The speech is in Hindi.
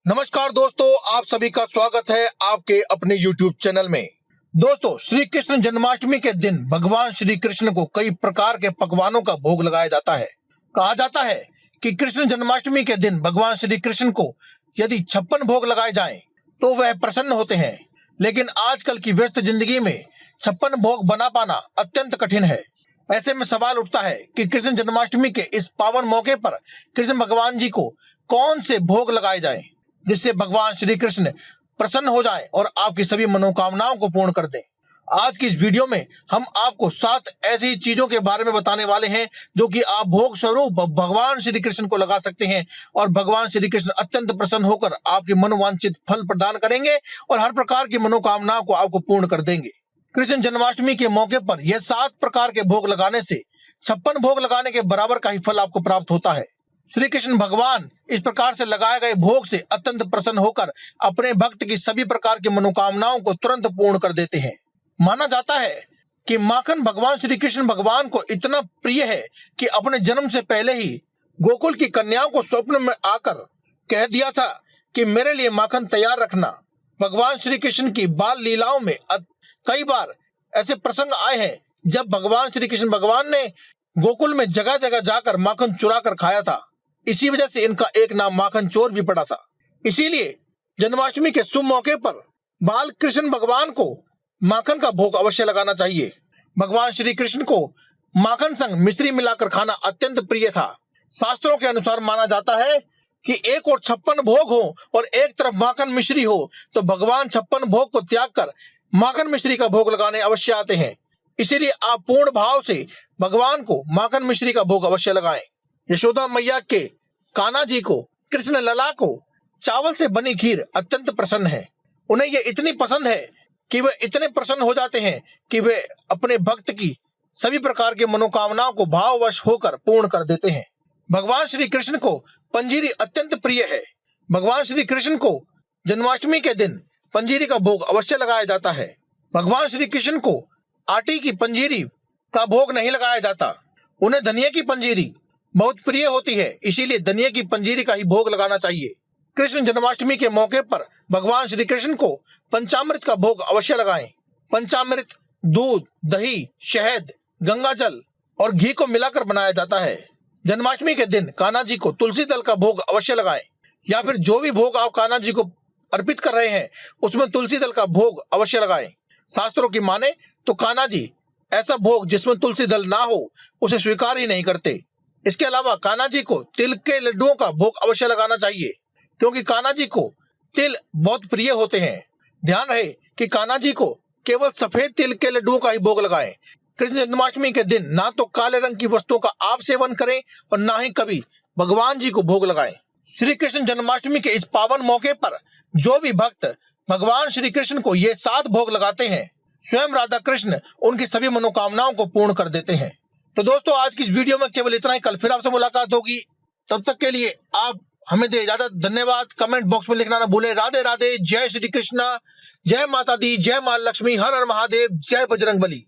नमस्कार दोस्तों, आप सभी का स्वागत है आपके अपने YouTube चैनल में। दोस्तों, श्री कृष्ण जन्माष्टमी के दिन भगवान श्री कृष्ण को कई प्रकार के पकवानों का भोग लगाया जाता है। कहा जाता है कि कृष्ण जन्माष्टमी के दिन भगवान श्री कृष्ण को यदि 56 भोग लगाए जाएं तो वह प्रसन्न होते हैं। लेकिन आजकल की व्यस्त जिंदगी में 56 भोग बना पाना अत्यंत कठिन है। ऐसे में सवाल उठता है कि कृष्ण जन्माष्टमी के इस पावन मौके पर कृष्ण भगवान जी को कौन से भोग लगाए जाएं जिससे भगवान श्री कृष्ण प्रसन्न हो जाएं और आपकी सभी मनोकामनाओं को पूर्ण कर दें। आज की इस वीडियो में हम आपको 7 ऐसी चीजों के बारे में बताने वाले हैं जो कि आप भोग स्वरूप भगवान श्री कृष्ण को लगा सकते हैं और भगवान श्री कृष्ण अत्यंत प्रसन्न होकर आपके मनोवांछित फल प्रदान करेंगे और हर प्रकार की मनोकामनाओं को आपको पूर्ण कर देंगे। कृष्ण जन्माष्टमी के मौके पर यह 7 प्रकार के भोग लगाने से 56 भोग लगाने के बराबर का ही फल आपको प्राप्त होता है। श्री कृष्ण भगवान इस प्रकार से लगाए गए भोग से अत्यंत प्रसन्न होकर अपने भक्त की सभी प्रकार की मनोकामनाओं को तुरंत पूर्ण कर देते हैं। माना जाता है कि माखन भगवान श्री कृष्ण भगवान को इतना प्रिय है कि अपने जन्म से पहले ही गोकुल की कन्याओं को स्वप्न में आकर कह दिया था कि मेरे लिए माखन तैयार रखना। भगवान श्री कृष्ण की बाल लीलाओं में कई बार ऐसे प्रसंग आए हैं जब भगवान श्री कृष्ण भगवान ने गोकुल में जगह जगह जाकर माखन चुरा कर खाया था। इसी वजह से इनका एक नाम माखन चोर भी पड़ा था। इसीलिए जन्माष्टमी के शुभ मौके पर बाल कृष्ण भगवान को माखन का भोग अवश्य लगाना चाहिए। भगवान श्री कृष्ण को माखन संग मिश्री मिलाकर खाना अत्यंत प्रिय था। शास्त्रों के अनुसार माना जाता है कि एक और 56 भोग हो और एक तरफ माखन मिश्री हो तो भगवान 56 भोग को त्याग कर माखन मिश्री का भोग लगाने अवश्य आते हैं। इसीलिए आप पूर्ण भाव से भगवान को माखन मिश्री का भोग अवश्य लगाएं। यशोदा मैया के कान्हा जी को, कृष्ण लला को चावल से बनी खीर अत्यंत प्रसन्न है। उन्हें यह इतनी पसंद है कि वे इतने प्रसन्न हो जाते हैं कि वे अपने भक्त की सभी प्रकार की मनोकामनाओं को भाववश होकर पूर्ण कर देते हैं। भगवान श्री कृष्ण को पंजीरी अत्यंत प्रिय है। भगवान श्री कृष्ण को जन्माष्टमी के दिन पंजीरी का भोग अवश्य लगाया जाता है। भगवान श्री कृष्ण को आटे की पंजीरी का भोग नहीं लगाया जाता। उन्हें धनिया की पंजीरी बहुत प्रिय होती है, इसीलिए धनिया की पंजीरी का ही भोग लगाना चाहिए। कृष्ण जन्माष्टमी के मौके पर भगवान श्री कृष्ण को पंचामृत का भोग अवश्य लगाएं। पंचामृत दूध, दही, शहद, गंगाजल और घी को मिलाकर बनाया जाता है। जन्माष्टमी के दिन कान्हा जी को तुलसी दल का भोग अवश्य लगाएं, या फिर जो भी भोग आप कान्हा जी को अर्पित कर रहे हैं उसमें तुलसी दल का भोग अवश्य लगाएं। शास्त्रों की माने तो कान्हा जी ऐसा भोग जिसमें तुलसी दल ना हो उसे स्वीकार ही नहीं करते। इसके अलावा कान्हा जी को तिल के लड्डुओं का भोग अवश्य लगाना चाहिए, क्योंकि कान्हा जी को तिल बहुत प्रिय होते हैं। ध्यान रहे कि कान्हा जी को केवल सफेद तिल के लड्डुओं का ही भोग लगाएं। कृष्ण जन्माष्टमी के दिन ना तो काले रंग की वस्तुओं का आप सेवन करें और ना ही कभी भगवान जी को भोग लगाएं। श्री कृष्ण जन्माष्टमी के इस पावन मौके पर जो भी भक्त भगवान श्री कृष्ण को ये 7 भोग लगाते हैं, स्वयं राधा कृष्ण उनकी सभी मनोकामनाओं को पूर्ण कर देते हैं। तो दोस्तों, आज की इस वीडियो में केवल इतना ही। कल फिर आपसे मुलाकात होगी। तब तक के लिए आप हमें दे इजाजत। धन्यवाद। कमेंट बॉक्स में लिखना ना भूलें। राधे राधे, जय श्री कृष्णा, जय माता दी, जय मां लक्ष्मी, हर हर महादेव, जय बजरंगबली।